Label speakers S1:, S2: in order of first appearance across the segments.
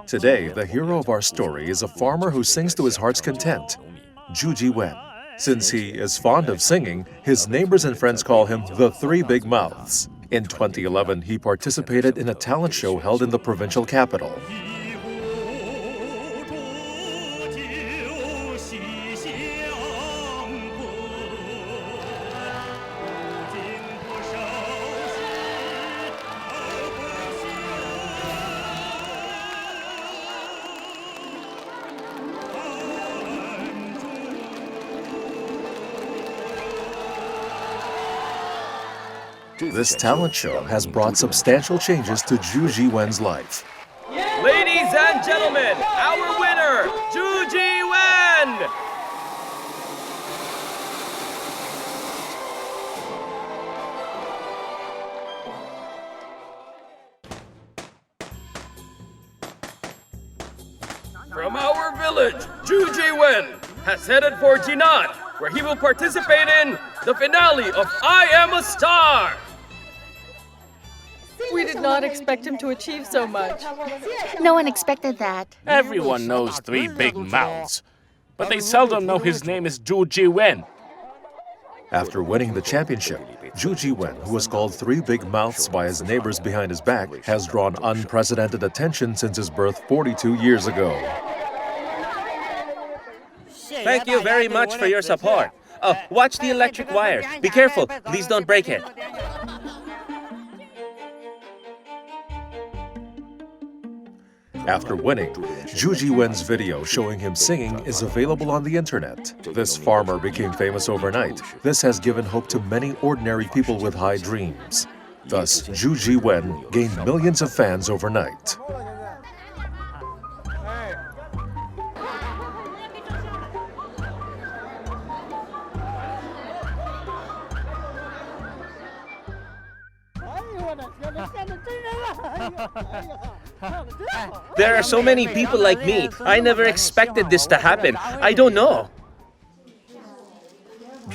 S1: Today, the hero of our story is a farmer who sings to his heart's content, Zhu Wen. Since he is fond of singing, his neighbors and friends call him the Three Big Mouths. In 2011, he participated in a talent show held in the provincial capital. This talent show has brought substantial changes to Zhu Wen's life.
S2: Ladies and gentlemen, our winner, Zhu Wen! From our village, Zhu Wen has headed for Jinan, where he will participate in the finale of I Am a Star!
S3: We did not expect him to achieve so much.
S4: No one expected that.
S5: Everyone knows Three Big Mouths, but they seldom know his name is Zhu Wen.
S1: After winning the championship, Zhu Wen, who was called Three Big Mouths by his neighbors behind his back, has drawn unprecedented attention since his birth 42 years ago.
S2: Thank you very much for your support. Oh, watch the electric wire. Be careful, please don't break it.
S1: After winning, Zhu Wen's video showing him singing is available on the internet. This farmer became famous overnight. This has given hope to many ordinary people with high dreams. Thus, Zhu Wen gained millions of fans overnight.
S2: There are so many people like me. I never expected this to happen. I don't know.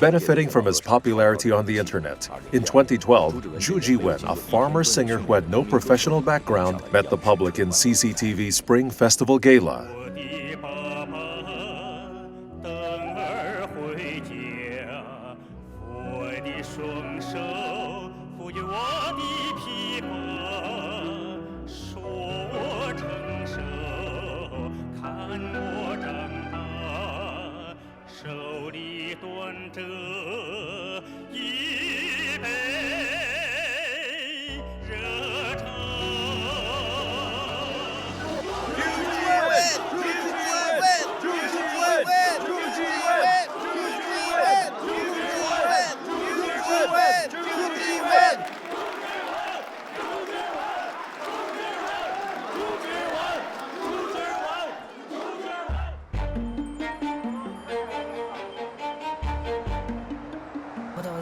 S1: Benefiting from his popularity on the internet, in 2012, Zhu Wen, a farmer singer who had no professional background, met the public in CCTV Spring Festival Gala.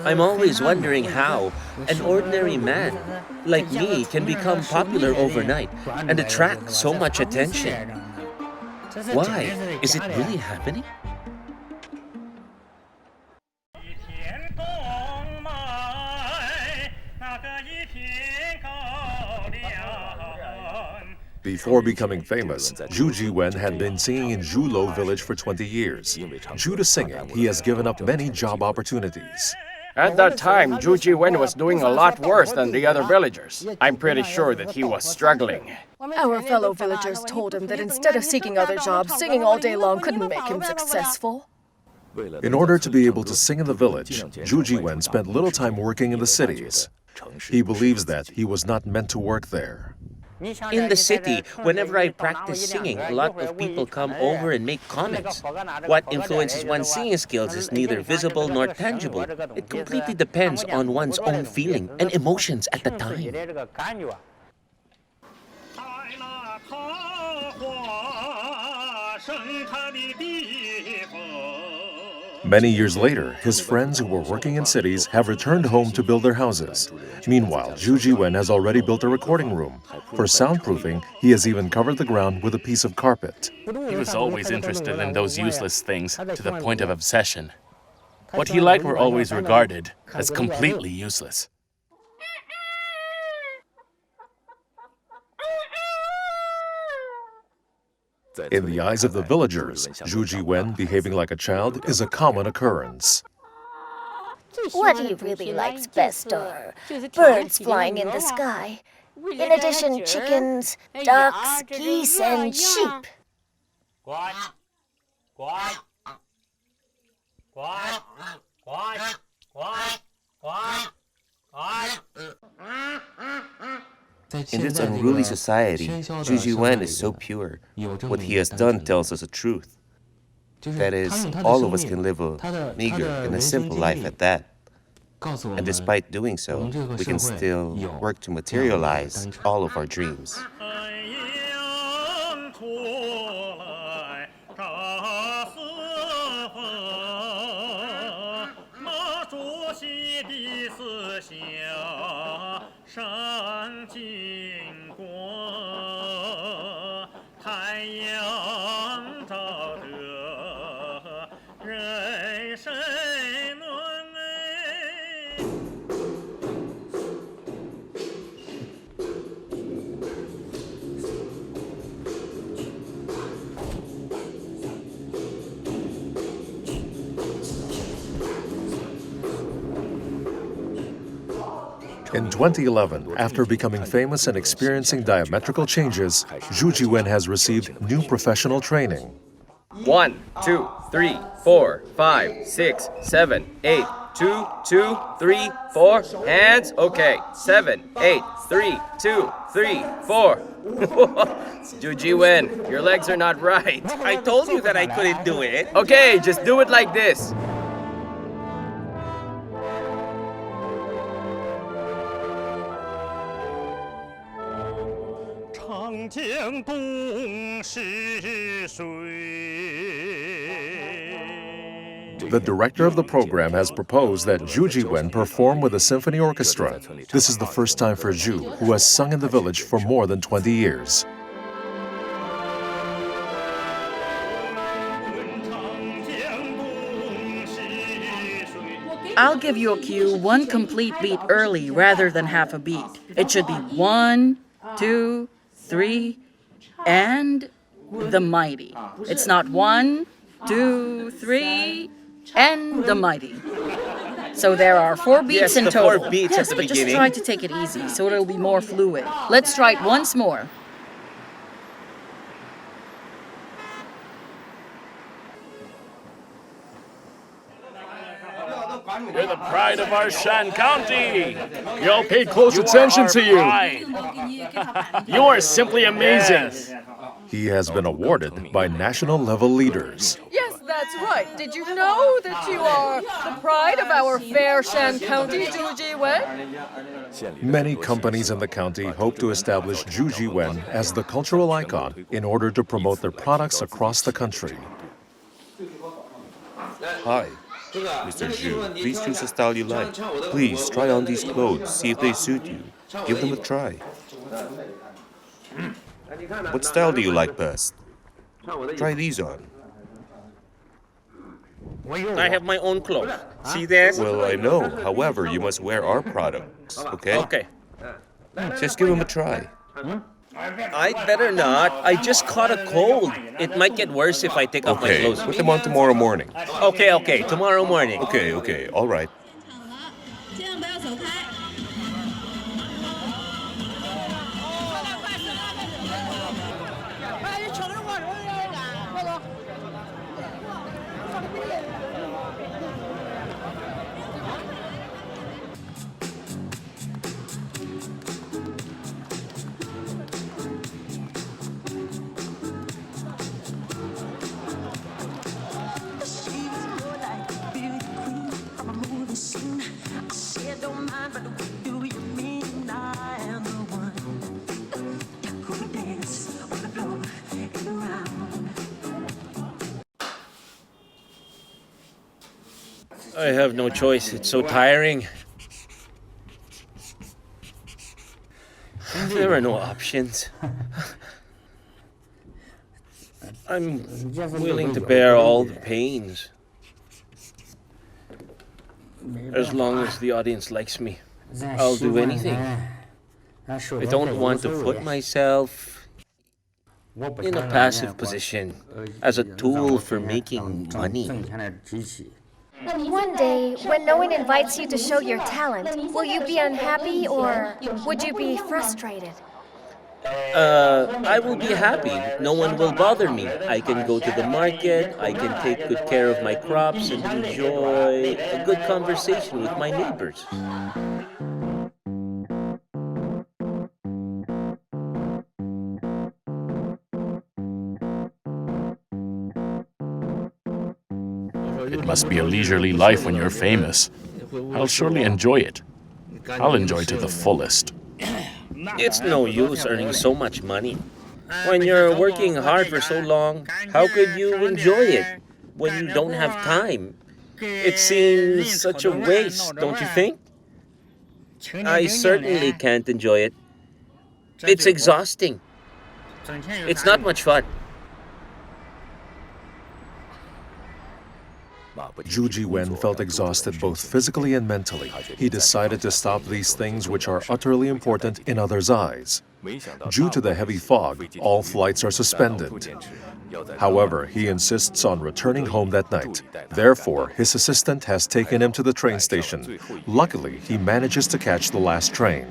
S2: I'm always wondering how an ordinary man like me can become popular overnight and attract so much attention. Why? Is it really happening?
S1: Before becoming famous, Zhu Wen had been singing in Zhulo village for 20 years. Due to singing, he has given up many job opportunities.
S6: At that time, Zhu Wen was doing a lot worse than the other villagers. I'm pretty sure that he was struggling.
S3: Our fellow villagers told him that instead of seeking other jobs, singing all day long couldn't make him successful.
S1: In order to be able to sing in the village, Zhu Wen spent little time working in the cities. He believes that he was not meant to work there.
S2: In the city, whenever I practice singing, a lot of people come over and make comments. What influences one's singing skills is neither visible nor tangible. It completely depends on one's own feeling and emotions at the time.
S1: Many years later, his friends who were working in cities have returned home to build their houses. Meanwhile, Zhu Jiwen has already built a recording room. For soundproofing, he has even covered the ground with a piece of carpet.
S5: He was always interested in those useless things to the point of obsession. What he liked were always regarded as completely useless.
S1: In the eyes of the villagers, Zhu Jiwen behaving like a child is a common occurrence.
S7: What he really likes best are birds flying in the sky. In addition, chickens, ducks, geese, and sheep.
S2: In this unruly society, Zhu Jiwen is so pure. What he has done tells us the truth. That is, all of us can live a meager and a simple life at that. And despite doing so, we can still work to materialize all of our dreams.
S1: In 2011, after becoming famous and experiencing diametrical changes, Zhu Jiwen has received new professional training.
S6: 1, 2, 3, 4, 5, 6, 7, 8, 2, 2, 3, 4. Hands. Okay. 7, 8, 3, 2, 3, 4. Zhu Jiwen, your legs are not right.
S2: I told you that I couldn't do it.
S6: Okay, just do it like this.
S1: The director of the program has proposed that Zhu Jiwen perform with a symphony orchestra. This is the first time for Zhu, who has sung in the village for more than 20 years.
S8: I'll give you a cue one complete beat early rather than half a beat. It should be 1, 2, 3, and the mighty. It's not 1, 2, 3, and the mighty. So there are 4 beats in
S2: the
S8: total.
S2: 4 beats
S8: yes,
S2: at the
S8: but
S2: beginning.
S8: just try to take it easy so it'll be more fluid. Let's try it once more.
S5: You're the pride of our Shan County.
S9: We all pay close attention to you.
S5: Pride.
S9: You are simply amazing.
S5: Yes.
S1: He has been awarded by national-level leaders.
S3: Yes, that's right. Did you know that you are the pride of our fair Shan County, Zhu Jiwen?
S1: Many companies in the county hope to establish Zhu Jiwen as the cultural icon in order to promote their products across the country.
S2: Hi, Mr. Zhu. Please choose the style you like. Please try on these clothes, see if they suit you. Give them a try. What style do you like best? Try these on. I have my own clothes. See this?
S10: Well, I know. However, you must wear our products, okay?
S2: Okay.
S10: Just give them a try.
S2: I'd better not. I just caught a cold. It might get worse if I take off my
S10: Okay,
S2: clothes.
S10: put them on tomorrow morning.
S2: Okay, tomorrow morning.
S10: Okay, all right.
S2: I have no choice. It's so tiring. There are no options. I'm willing to bear all the pains. As long as the audience likes me, I'll do anything. I don't want to put myself in a passive position as a tool for making money.
S7: One day, when no one invites you to show your talent, will you be unhappy or would you be frustrated?
S2: I will be happy. No one will bother me. I can go to the market, I can take good care of my crops and enjoy a good conversation with my neighbors.
S5: It must be a leisurely life when you're famous. I'll surely enjoy it. I'll enjoy to the fullest.
S2: It's no use earning so much money. When you're working hard for so long, how could you enjoy it when you don't have time? It seems such a waste, don't you think? I certainly can't enjoy it. It's exhausting. It's not much fun.
S1: Zhu Jiwen felt exhausted both physically and mentally. He decided to stop these things which are utterly important in others' eyes. Due to the heavy fog, all flights are suspended. However, he insists on returning home that night. Therefore, his assistant has taken him to the train station. Luckily, he manages to catch the last train.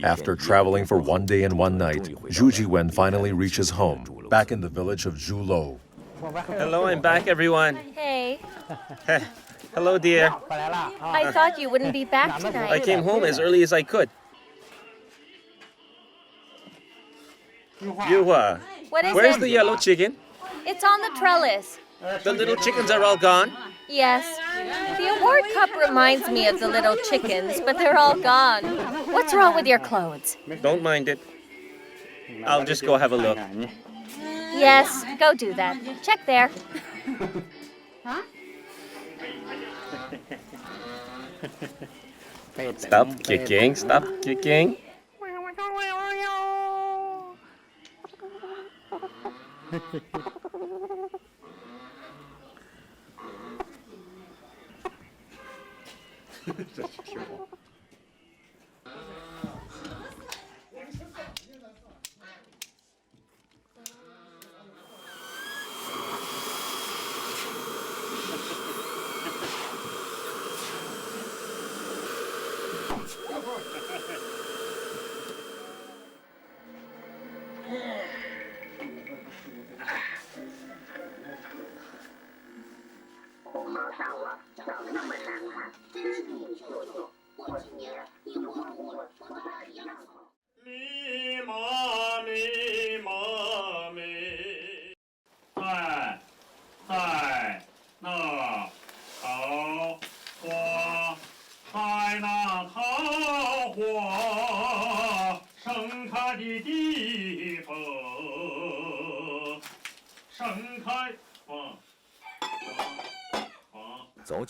S1: After traveling for 1 day and 1 night, Zhu Jiwen finally reaches home, back in the village of Zhulo.
S2: Hello, I'm back, everyone.
S7: Hey,
S2: Hello, dear.
S7: I thought you wouldn't be back tonight.
S2: I came home as early as I could. Yuhua,
S7: What is
S2: where's
S7: it?
S2: the yellow chicken?
S7: It's on the trellis.
S2: The little chickens are all gone.
S7: Yes. The award cup reminds me of the little chickens, but they're all gone. What's wrong with your clothes?
S2: Don't mind it. I'll just go have a look.
S7: Yes, go do that. Check there.
S2: Stop kicking, stop kicking.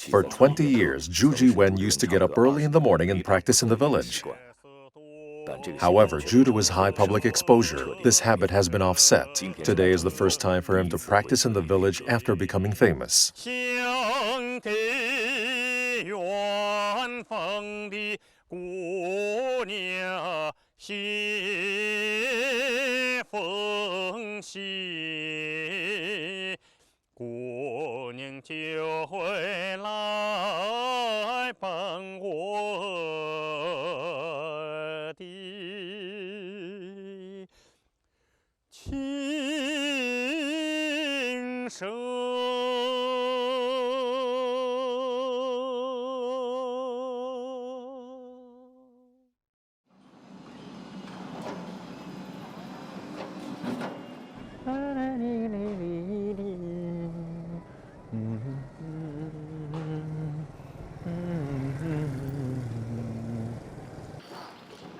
S1: For 20 years, Zhu Jiwen used to get up early in the morning and practice in the village. However, due to his high public exposure, this habit has been offset. Today is the first time for him to practice in the village after becoming famous.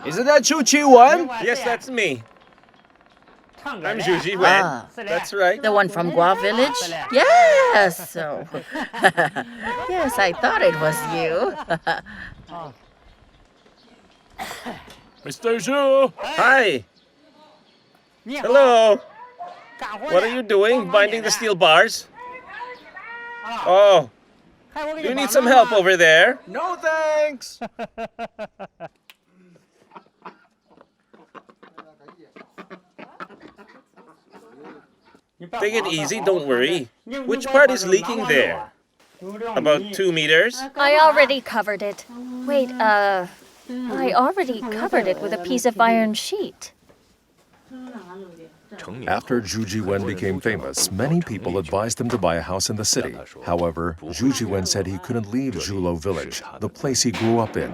S6: Isn't that Chu Chi-wan?
S2: Yes, that's me. I'm Zhu Wen.
S8: Ah.
S2: That's right.
S8: The one from Gua Village? Yes. So, yes, I thought it was you.
S5: Mr. Zhu!
S2: Hi. Hello. What are you doing? Binding the steel bars? Oh. Do you need some help over there?
S6: No thanks.
S2: Take it easy, don't worry. Which part is leaking there? About 2 meters?
S7: I already covered it. Wait, I already covered it with a piece of iron sheet.
S1: After Zhu Jiwen became famous, many people advised him to buy a house in the city. However, Zhu Jiwen said he couldn't leave Zhulo village, the place he grew up in.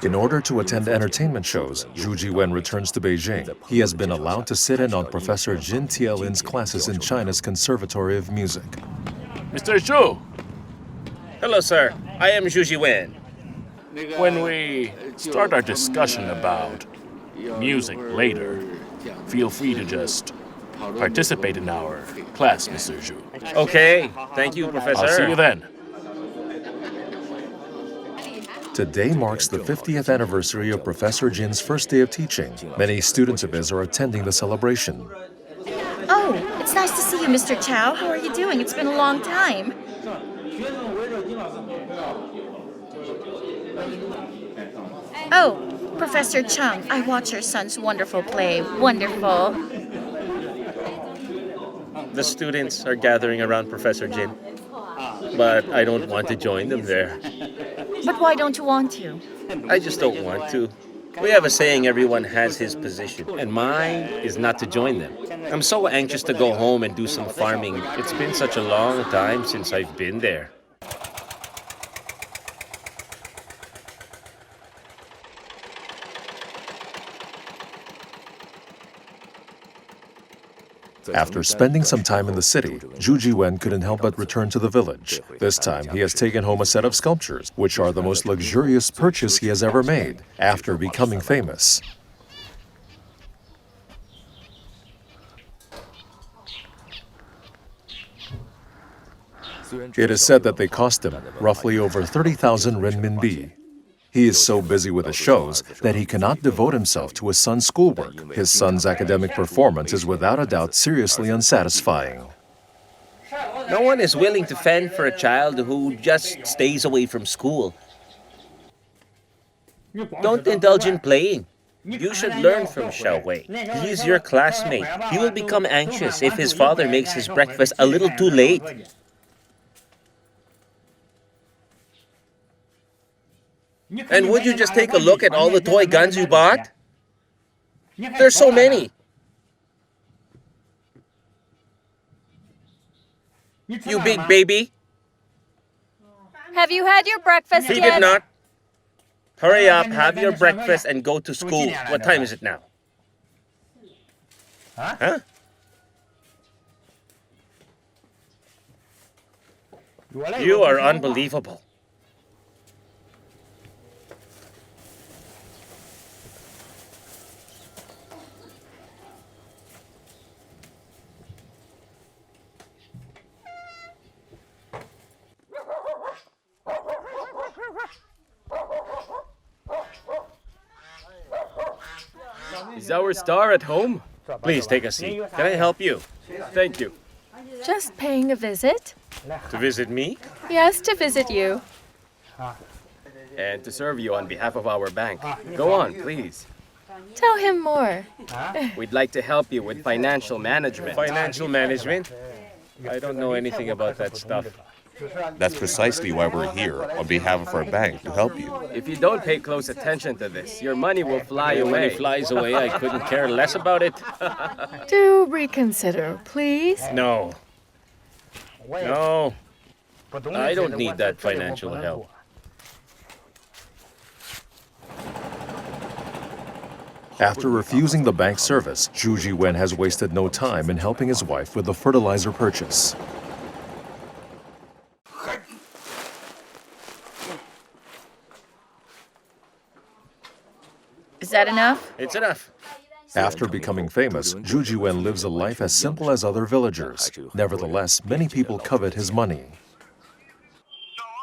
S1: In order to attend entertainment shows, Zhu Jiwen returns to Beijing. He has been allowed to sit in on Professor Jin Tielin's classes in China's Conservatory of Music.
S5: Mr. Zhu!
S2: Hello, sir. I am Zhu Jiwen.
S5: When we start our discussion about music later, feel free to just participate in our class, Mr. Zhu.
S2: Okay. Thank you, Professor.
S5: I'll see you then.
S1: Today marks the 50th anniversary of Professor Jin's first day of teaching. Many students of his are attending the celebration.
S8: Oh, it's nice to see you, Mr. Chow. How are you doing? It's been a long time. Oh, Professor Chung, I watched your son's wonderful play. Wonderful.
S2: The students are gathering around Professor Jin, but I don't want to join them there.
S8: But why don't you want to?
S2: I just don't want to. We have a saying everyone has his position, and mine is not to join them. I'm so anxious to go home and do some farming. It's been such a long time since I've been there.
S1: After spending some time in the city, Zhu Jiwen couldn't help but return to the village. This time, he has taken home a set of sculptures, which are the most luxurious purchase he has ever made, after becoming famous. It is said that they cost him roughly over 30,000 renminbi. He is so busy with his shows that he cannot devote himself to his son's schoolwork. His son's academic performance is without a doubt seriously unsatisfying.
S2: No one is willing to fend for a child who just stays away from school. Don't indulge in playing. You should learn from Xiao Wei. He is your classmate. He will become anxious if his father makes his breakfast a little too late. And would you just take a look at all the toy guns you bought? There's so many. You big baby.
S7: Have you had your breakfast
S2: He
S7: yet?
S2: did not. Hurry up, have your breakfast and go to school. What time is it now? Huh? You are unbelievable.
S6: Is our star at home?
S2: Please take a seat. Can I help you?
S6: Thank you.
S3: Just paying a visit?
S2: To visit me?
S3: Yes, to visit you.
S6: And to serve you on behalf of our bank. Go on, please.
S3: Tell him more.
S6: We'd like to help you with financial management.
S2: Financial management? I don't know anything about that stuff.
S10: That's precisely why we're here, on behalf of our bank, to help you.
S6: If you don't pay close attention to this, your money will fly
S2: When
S6: away.
S2: it flies away, I couldn't care less about it.
S3: Do reconsider, please.
S2: No. No. I don't need that financial help.
S1: After refusing the bank service, Zhu Jiwen has wasted no time in helping his wife with the fertilizer purchase.
S8: that enough?
S2: It's enough.
S1: After becoming famous, Zhu Jiwen lives a life as simple as other villagers. Nevertheless, many people covet his money.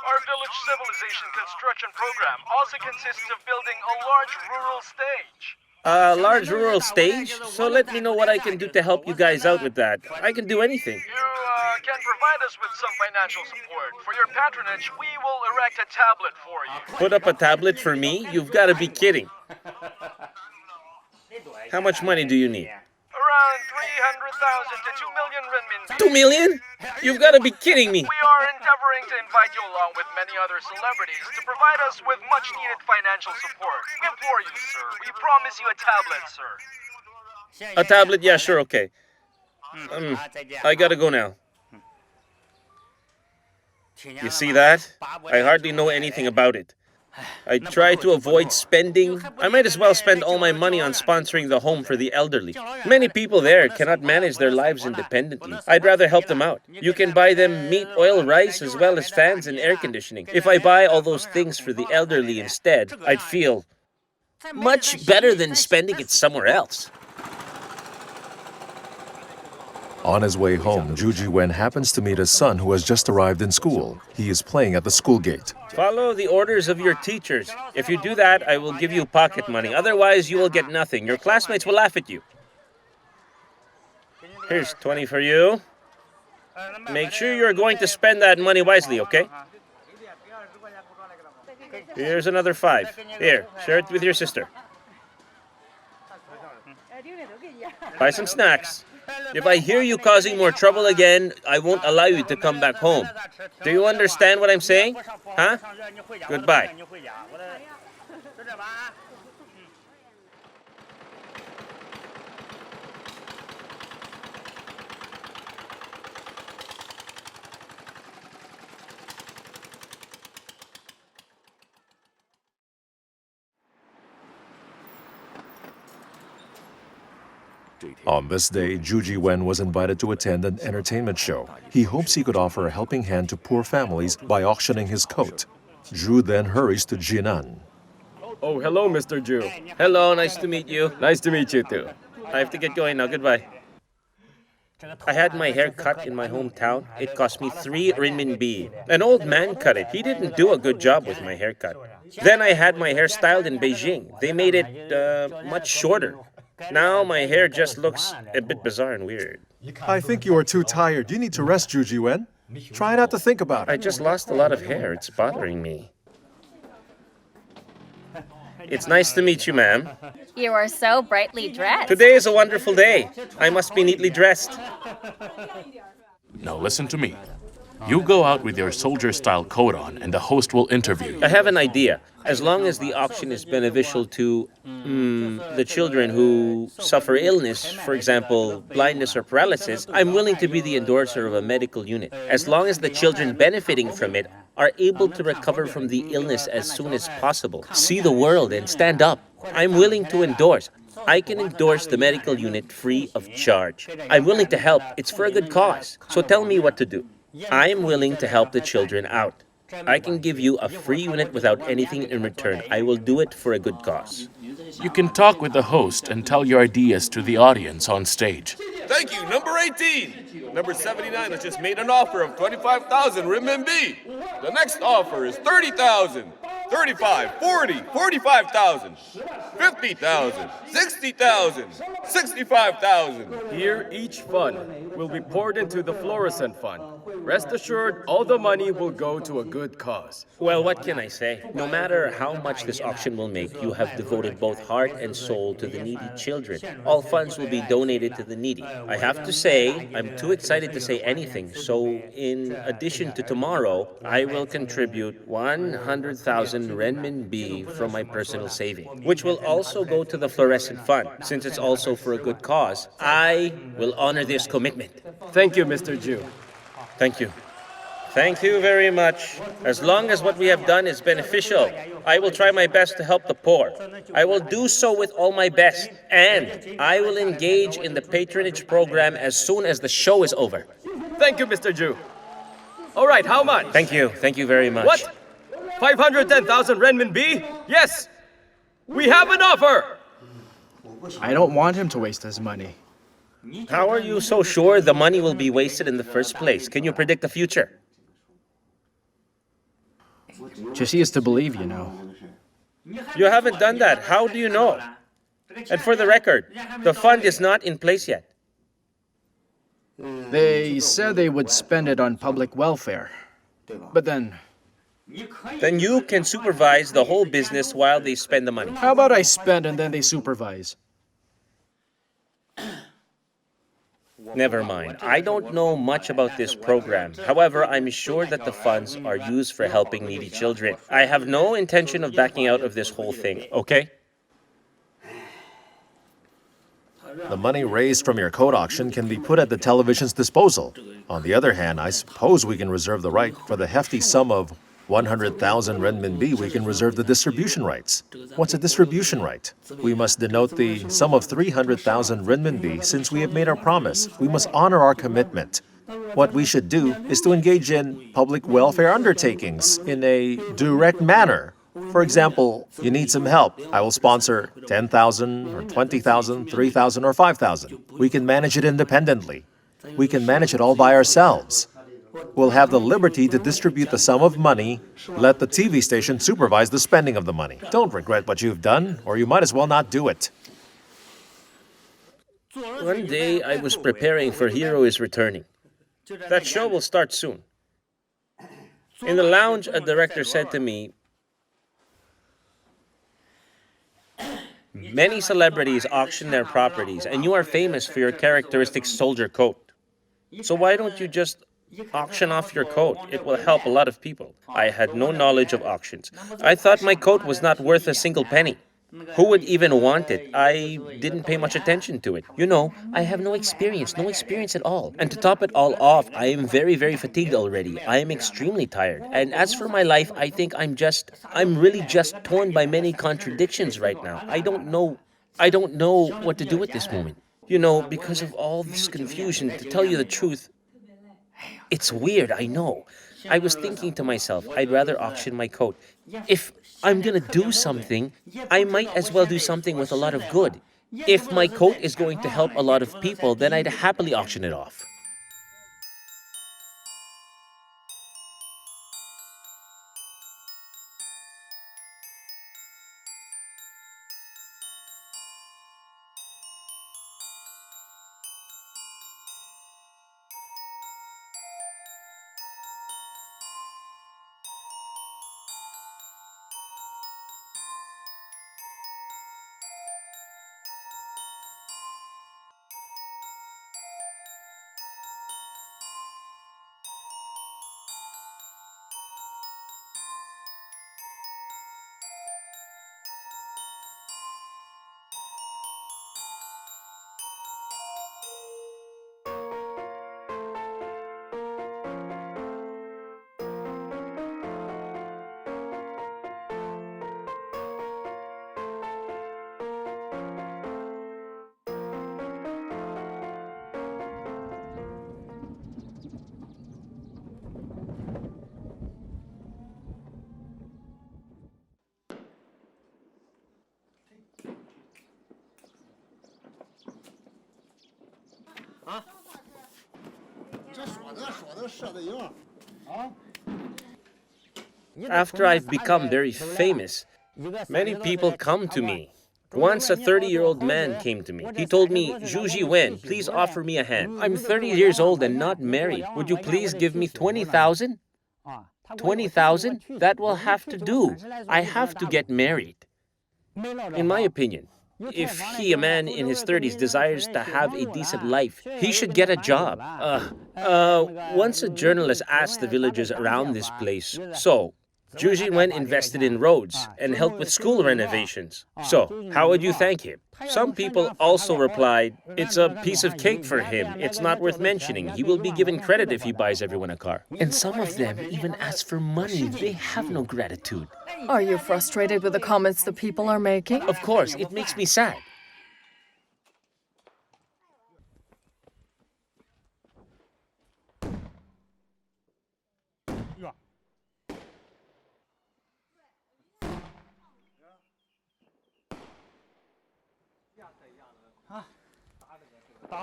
S11: Our village civilization construction program also consists of building a large rural stage.
S2: A large rural stage? So let me know what I can do to help you guys out with that. I can do anything.
S11: You can provide us with some financial support. For your patronage, we will erect a tablet for you.
S2: Put up a tablet for me? You've got to be kidding. How much money do you need?
S11: Around 300,000 to 2 million renminbi.
S2: 2 million? You've got to be kidding me.
S11: We are endeavoring to invite you along with many other celebrities to provide us with much needed financial support. We implore you, sir. We promise you a tablet, sir.
S2: A tablet? Yeah, sure, okay. I gotta go now. You see that? I hardly know anything about it. I try to avoid spending. I might as well spend all my money on sponsoring the home for the elderly. Many people there cannot manage their lives independently. I'd rather help them out. You can buy them meat, oil, rice, as well as fans and air conditioning. If I buy all those things for the elderly instead, I'd feel much better than spending it somewhere else.
S1: On his way home, Zhu Jiwen happens to meet his son who has just arrived in school. He is playing at the school gate.
S2: Follow the orders of your teachers. If you do that, I will give you pocket money. Otherwise, you will get nothing. Your classmates will laugh at you. Here's 20 for you. Make sure you're going to spend that money wisely, okay? Here's another 5. Here, share it with your sister. Buy some snacks. If I hear you causing more trouble again, I won't allow you to come back home. Do you understand what I'm saying? Huh? Goodbye.
S1: On this day, Zhu Jiwen was invited to attend an entertainment show. He hopes he could offer a helping hand to poor families by auctioning his coat. Zhu then hurries to Jinan.
S6: Oh, hello, Mr. Zhu.
S2: Hello, nice to meet you.
S6: Nice to meet you too.
S2: I have to get going now. Goodbye. I had my hair cut in my hometown. It cost me 3 renminbi. An old man cut it. He didn't do a good job with my haircut. Then I had my hair styled in Beijing. They made it much shorter. Now my hair just looks a bit bizarre and weird.
S1: I think you are too tired. You need to rest, Zhu Jiwen. Try not to think about it.
S2: I just lost a lot of hair. It's bothering me. It's nice to meet you, ma'am.
S7: You are so brightly dressed.
S2: Today is a wonderful day. I must be neatly dressed.
S5: Now listen to me. You go out with your soldier-style coat on, and the host will interview you.
S2: I have an idea. As long as the auction is beneficial to the children who suffer illness, for example, blindness or paralysis, I'm willing to be the endorser of a medical unit. As long as the children benefiting from it are able to recover from the illness as soon as possible, see the world and stand up, I'm willing to endorse. I can endorse the medical unit free of charge. I'm willing to help. It's for a good cause. So tell me what to do. I am willing to help the children out. I can give you a free unit without anything in return. I will do it for a good cause.
S5: You can talk with the host and tell your ideas to the audience on stage.
S6: Thank you, number 18. Number 79 has just made an offer of 25,000 renminbi. The next offer is 30,000, 35, 40, 45,000, 50,000, 60,000, 65,000. Here, each fund will be poured into the fluorescent fund. Rest assured, all the money will go to a good cause.
S2: Well, what can I say? No matter how much this auction will make, you have devoted both heart and soul to the needy children. All funds will be donated to the needy. I have to say, I'm too excited to say anything, so in addition to tomorrow, I will contribute 100,000 renminbi from my personal saving, which will also go to the fluorescent fund. Since it's also for a good cause, I will honor this commitment.
S6: Thank you, Mr. Zhu.
S2: Thank you. Thank you very much. As long as what we have done is beneficial, I will try my best to help the poor. I will do so with all my best, and I will engage in the patronage program as soon as the show is over.
S6: Thank you, Mr. Zhu. All right, how much?
S2: Thank you. Thank you very much.
S6: What? 510,000 renminbi? Yes! We have an offer!
S9: I don't want him to waste his money.
S2: How are you so sure the money will be wasted in the first place? Can you predict the future?
S9: Just he is to believe, you know.
S2: You haven't done that. How do you know? And for the record, the fund is not in place yet.
S9: They said they would spend it on public welfare. But then,
S2: Then you can supervise the whole business while they spend the money.
S9: how about I spend and then they supervise?
S2: Never mind. I don't know much about this program. However, I'm sure that the funds are used for helping needy children. I have no intention of backing out of this whole thing, okay?
S1: The money raised from your coat auction can be put at the television's disposal. On the other hand, I suppose we can reserve the right for the hefty sum of 100,000 renminbi. We can reserve the distribution rights. What's a distribution right? We must denote the sum of 300,000 renminbi since we have made our promise. We must honor our commitment. What we should do is to engage in public welfare undertakings in a direct manner. For example, you need some help. I will sponsor 10,000 or 20,000, 3,000 or 5,000. We can manage it independently. We can manage it all by ourselves. We'll have the liberty to distribute the sum of money. Let the TV station supervise the spending of the money. Don't regret what you've done, or you might as well not do it.
S2: One day I was preparing for Hero is Returning. That show will start soon. In the lounge, a director said to me, "Many celebrities auction their properties, and you are famous for your characteristic soldier coat. So why don't you just auction off your coat? It will help a lot of people." I had no knowledge of auctions. I thought my coat was not worth a single penny. Who would even want it? I didn't pay much attention to it. You know, I have no experience at all. And to top it all off, I am very, very fatigued already. I am extremely tired. And as for my life, I think I'm really just torn by many contradictions right now. I don't know what to do at this moment. You know, because of all this confusion, to tell you the truth, it's weird, I know. I was thinking to myself, I'd rather auction my coat. If I'm gonna do something, I might as well do something with a lot of good. If my coat is going to help a lot of people, then I'd happily auction it off. After I've become very famous, many people come to me. Once a 30-year-old man came to me. He told me, "Zhu Wen, please offer me a hand. I'm 30 years old and not married. Would you please give me 20,000? 20,000? That will have to do. I have to get married." In my opinion, if he, a man in his 30s, desires to have a decent life, he should get a job. Once a journalist asked the villagers around this place, "So, Zhu Wen invested in roads and helped with school renovations. So, how would you thank him?" Some people also replied, "It's a piece of cake for him. It's not worth mentioning. He will be given credit if he buys everyone a car." And some of them even ask for money. They have no gratitude.
S3: Are you frustrated with the comments the people are making?
S2: Of course, it makes me sad.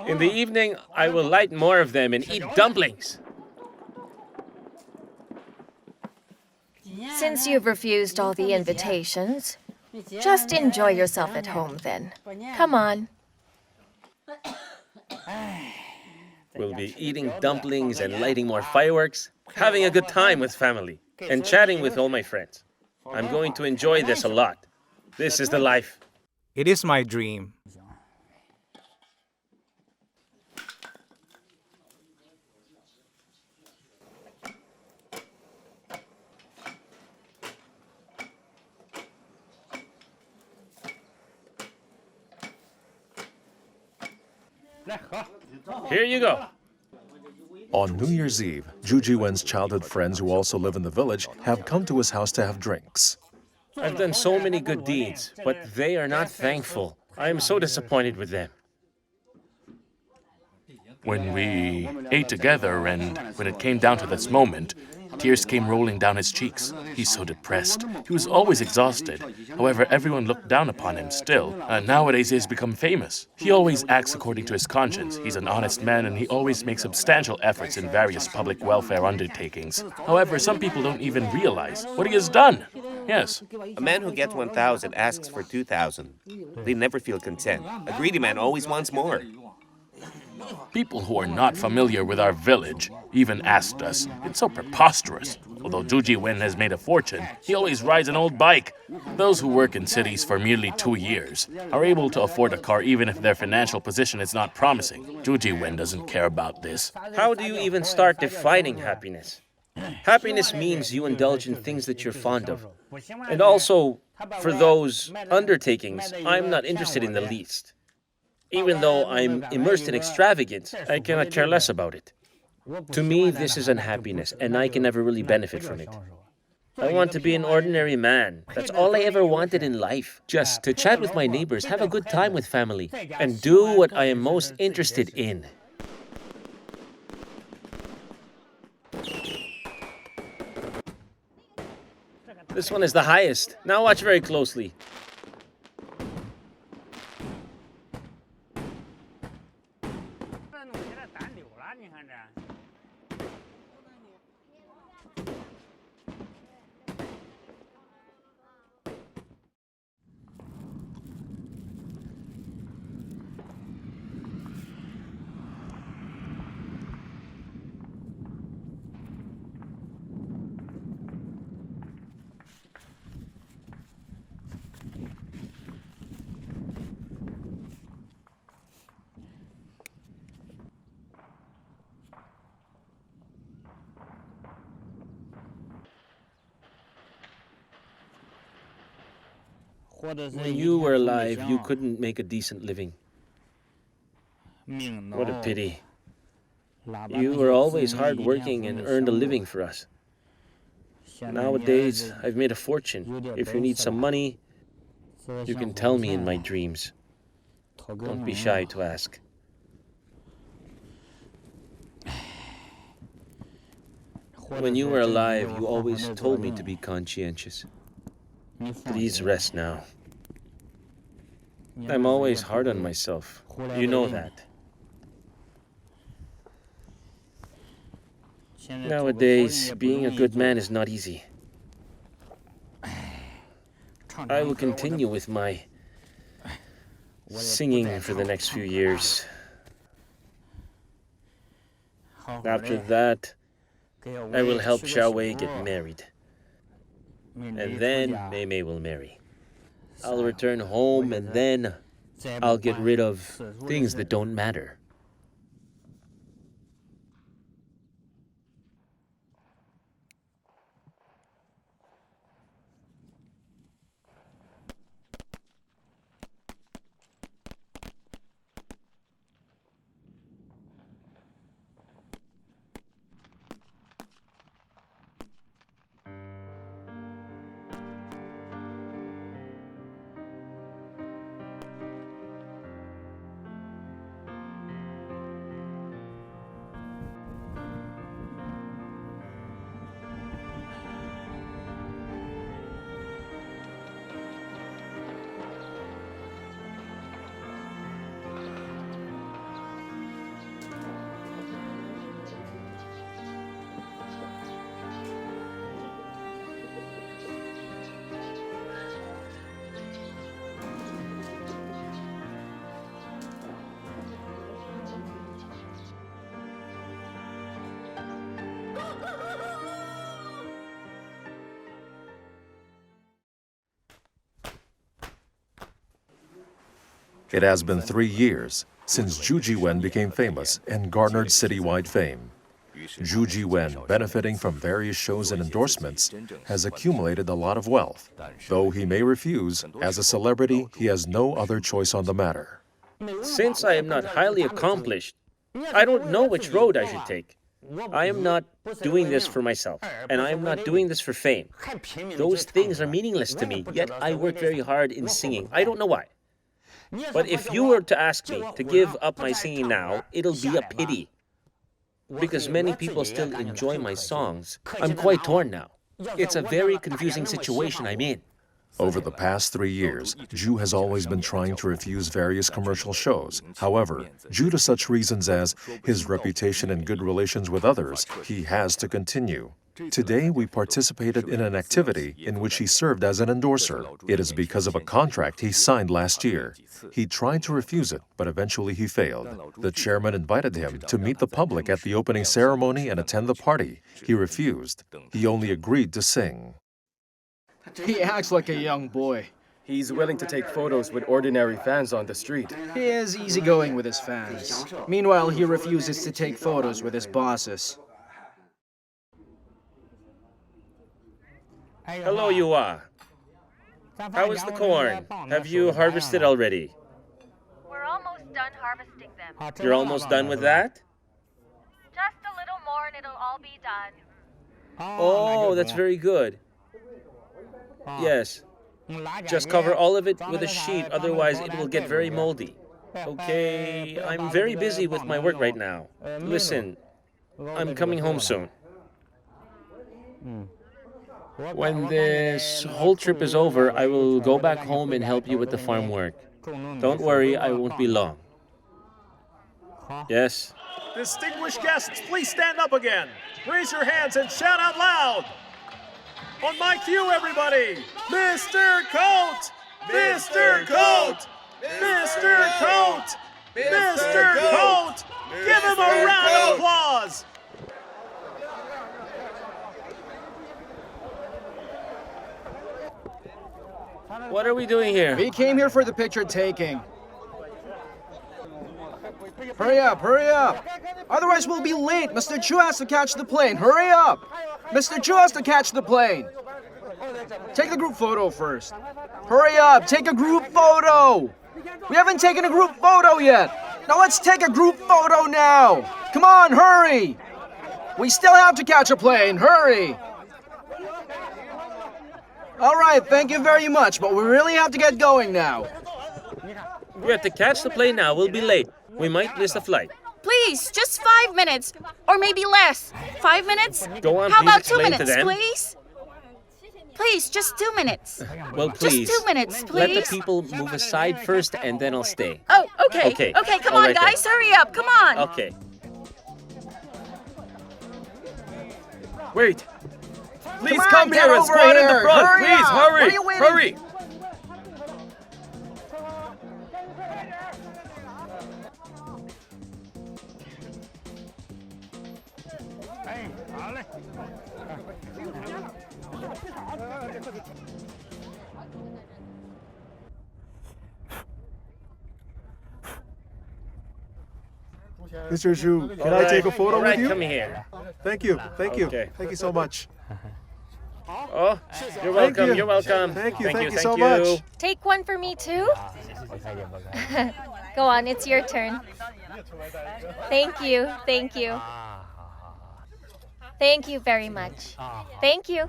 S2: In the evening, I will light more of them and eat dumplings.
S7: Since you've refused all the invitations, just enjoy yourself at home then. Come on.
S2: We'll be eating dumplings and lighting more fireworks, having a good time with family, and chatting with all my friends. I'm going to enjoy this a lot. This is the life.
S12: It is my dream.
S2: Here you go.
S1: On New Year's Eve, Zhu Jiwen's childhood friends who also live in the village have come to his house to have drinks.
S2: I've done so many good deeds, but they are not thankful. I am so disappointed with them.
S5: When we ate together and when it came down to this moment, tears came rolling down his cheeks. He's so depressed. He was always exhausted. However, everyone looked down upon him still. Nowadays, he has become famous. He always acts according to his conscience. He's an honest man and he always makes substantial efforts in various public welfare undertakings. However, some people don't even realize what he has done. Yes.
S2: A man who gets 1,000 asks for 2,000. They never feel content. A greedy man always wants more.
S5: People who are not familiar with our village even asked us. It's so preposterous. Although Zhu Jiwen has made a fortune, he always rides an old bike. Those who work in cities for merely 2 years are able to afford a car even if their financial position is not promising. Zhu Jiwen doesn't care about this.
S2: How do you even start defining happiness? Happiness means you indulge in things that you're fond of. And also, for those undertakings, I'm not interested in the least. Even though I'm immersed in extravagance, I cannot care less about it. To me, this is unhappiness, and I can never really benefit from it. I want to be an ordinary man. That's all I ever wanted in life. Just to chat with my neighbors, have a good time with family, and do what I am most interested in. This one is the highest. Now watch very closely. When you were alive, you couldn't make a decent living. What a pity. You were always hardworking and earned a living for us. Nowadays, I've made a fortune. If you need some money, you can tell me in my dreams. Don't be shy to ask. When you were alive, you always told me to be conscientious. Please rest now. I'm always hard on myself. You know that. Nowadays, being a good man is not easy. I will continue with my singing for the next few years. After that, I will help Xiaowei get married. And then Mei Mei will marry. I'll return home and then I'll get rid of things that don't matter.
S1: It has been 3 years since Zhu Jiwen became famous and garnered citywide fame. Zhu Jiwen, benefiting from various shows and endorsements, has accumulated a lot of wealth. Though he may refuse, as a celebrity, he has no other choice on the matter.
S2: Since I am not highly accomplished, I don't know which road I should take. I am not doing this for myself, and I am not doing this for fame. Those things are meaningless to me, yet I work very hard in singing. I don't know why. But if you were to ask me to give up my singing now, it'll be a pity. Because many people still enjoy my songs. I'm quite torn now. It's a very confusing situation I'm in.
S1: Over the past 3 years, Zhu has always been trying to refuse various commercial shows. However, due to such reasons as his reputation and good relations with others, he has to continue. Today, we participated in an activity in which he served as an endorser. It is because of a contract he signed last year. He tried to refuse it, but eventually he failed. The chairman invited him to meet the public at the opening ceremony and attend the party. He refused. He only agreed to sing.
S9: He acts like a young boy.
S6: He's willing to take photos with ordinary fans on the street.
S9: He is easygoing with his fans. Meanwhile, he refuses to take photos with his bosses.
S2: Hello, Yua. How is the corn? Have you harvested already?
S13: We're almost done harvesting them.
S2: You're almost done with that?
S13: Just a little more and it'll all be done.
S2: Oh, that's very good. Yes. Just cover all of it with a sheet, otherwise it will get very moldy. Okay, I'm very busy with my work right now. Listen, I'm coming home soon. When this whole trip is over, I will go back home and help you with the farm work. Don't worry, I won't be long. Yes?
S14: Distinguished guests, please stand up again. Raise your hands and shout out loud. On my cue, everybody! Mr. Coat! Mr. Coat! Mr. Coat! Mr. Coat! Give him a round of applause!
S2: What are we doing here?
S9: We came here for the picture taking. Hurry up, hurry up! Otherwise we'll be late. Mr. Chu has to catch the plane. Hurry up! Mr. Chu has to catch the plane. Take the group photo first. Hurry up, take a group photo! We haven't taken a group photo yet. Now let's take a group photo now. Come on, hurry! We still have to catch a plane. Hurry! All right, thank you very much, but we really have to get going now.
S2: We have to catch the plane now. We'll be late. We might miss the flight.
S8: Please, just 5 minutes, or maybe less. 5 minutes?
S2: Go on,
S8: How
S2: please
S8: about 2
S2: explain to
S8: minutes,
S2: them.
S8: please? Please, just 2 minutes.
S2: Well, please.
S8: Just 2 minutes,
S2: Let
S8: please.
S2: the people move aside first, and then I'll stay.
S8: Oh, okay.
S2: Okay.
S8: Okay, come
S2: All
S8: on,
S2: right,
S8: guys,
S2: then.
S8: hurry up, come on.
S2: Okay.
S6: Wait! Please
S9: Come on,
S6: come
S9: get
S6: here and
S9: over
S6: squat in the
S9: here.
S6: front!
S9: Hurry
S6: Please,
S9: up.
S6: hurry!
S9: What are you waiting
S6: Hurry!
S14: Mr. Zhu, can
S2: All
S14: I
S2: right.
S14: take a photo
S2: All right,
S14: with you?
S2: come here.
S14: Thank you, thank you.
S2: Okay.
S14: Thank you so much.
S2: Oh, you're welcome.
S14: you.
S2: You're welcome.
S14: Thank you
S2: Thank
S14: so
S2: you.
S14: much.
S13: Take one for me too. Go on, it's your turn. Thank you, thank you. Thank you very much. Thank you.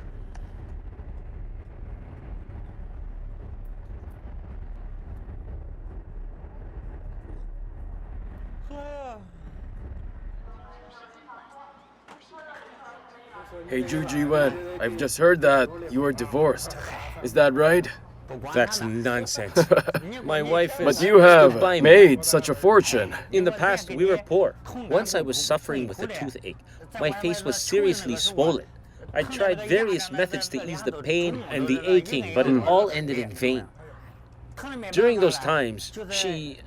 S6: Hey, Zhu Jiwen, I've just heard that you are divorced. Is that right?
S2: That's nonsense. My wife is
S6: But you have
S2: stood by me.
S6: made such a fortune.
S2: In the past, we were poor. Once I was suffering with a toothache. My face was seriously swollen. I tried various methods to ease the pain and the aching, but it all ended in vain. During those times, she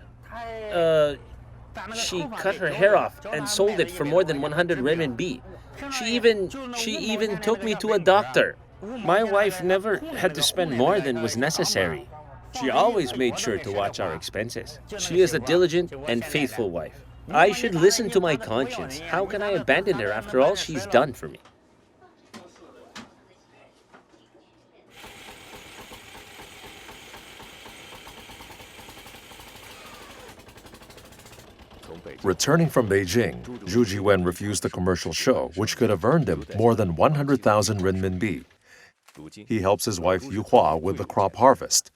S2: cut her hair off and sold it for more than 100 renminbi. She even took me to a doctor. My wife never had to spend more than was necessary. She always made sure to watch our expenses. She is a diligent and faithful wife. I should listen to my conscience. How can I abandon her after all she's done for me?
S1: Returning from Beijing, Zhu Jiwen refused the commercial show, which could have earned him more than 100,000 renminbi. He helps his wife Yu Hua with the crop harvest.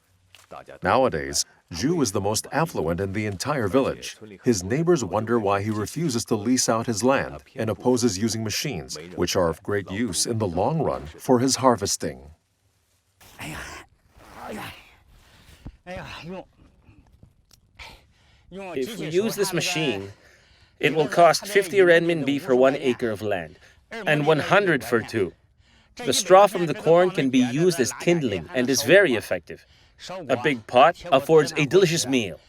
S1: Nowadays, Zhu is the most affluent in the entire village. His neighbors wonder why he refuses to lease out his land and opposes using machines, which are of great use in the long run for his harvesting.
S2: If we use this machine, it will cost 50 renminbi for 1 acre of land, and 100 for 2. The straw from the corn can be used as kindling and is very effective. A big pot affords a delicious meal.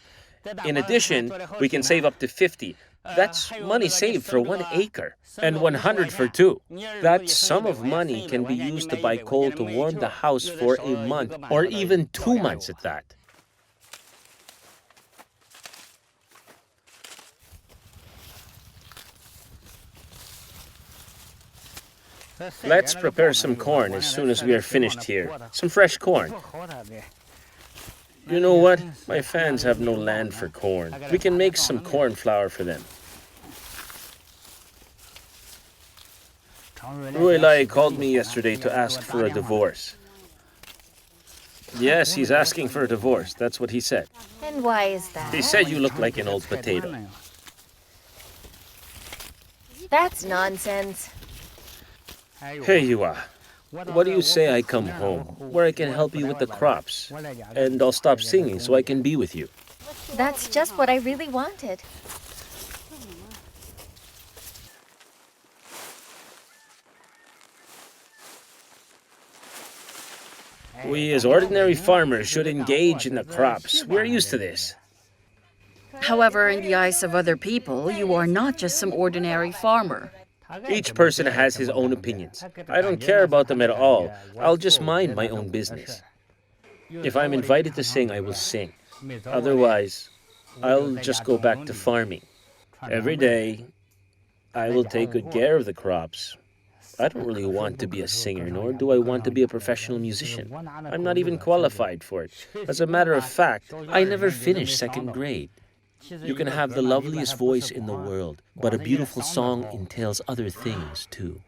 S2: In addition, we can save up to 50. That's money saved for 1 acre, and 100 for 2. That sum of money can be used to buy coal to warm the house for a month, or even 2 months at that. Let's prepare some corn as soon as we are finished here. Some fresh corn. You know what? My fans have no land for corn. We can make some corn flour for them. Ruilai called me yesterday to ask for a divorce. Yes, he's asking for a divorce. That's what he said.
S7: And why is that?
S2: He said you look like an old potato.
S7: That's nonsense.
S2: Hey, Yua. What do you say I come home, where I can help you with the crops, and I'll stop singing so I can be with you?
S7: That's just what I really wanted.
S2: We as ordinary farmers should engage in the crops. We're used to this.
S8: However, in the eyes of other people, you are not just some ordinary farmer.
S2: Each person has his own opinions. I don't care about them at all. I'll just mind my own business. If I'm invited to sing, I will sing. Otherwise, I'll just go back to farming. Every day, I will take good care of the crops. I don't really want to be a singer, nor do I want to be a professional musician. I'm not even qualified for it. As a matter of fact, I never finished 2nd grade. You can have the loveliest voice in the world, but a beautiful song entails other things too.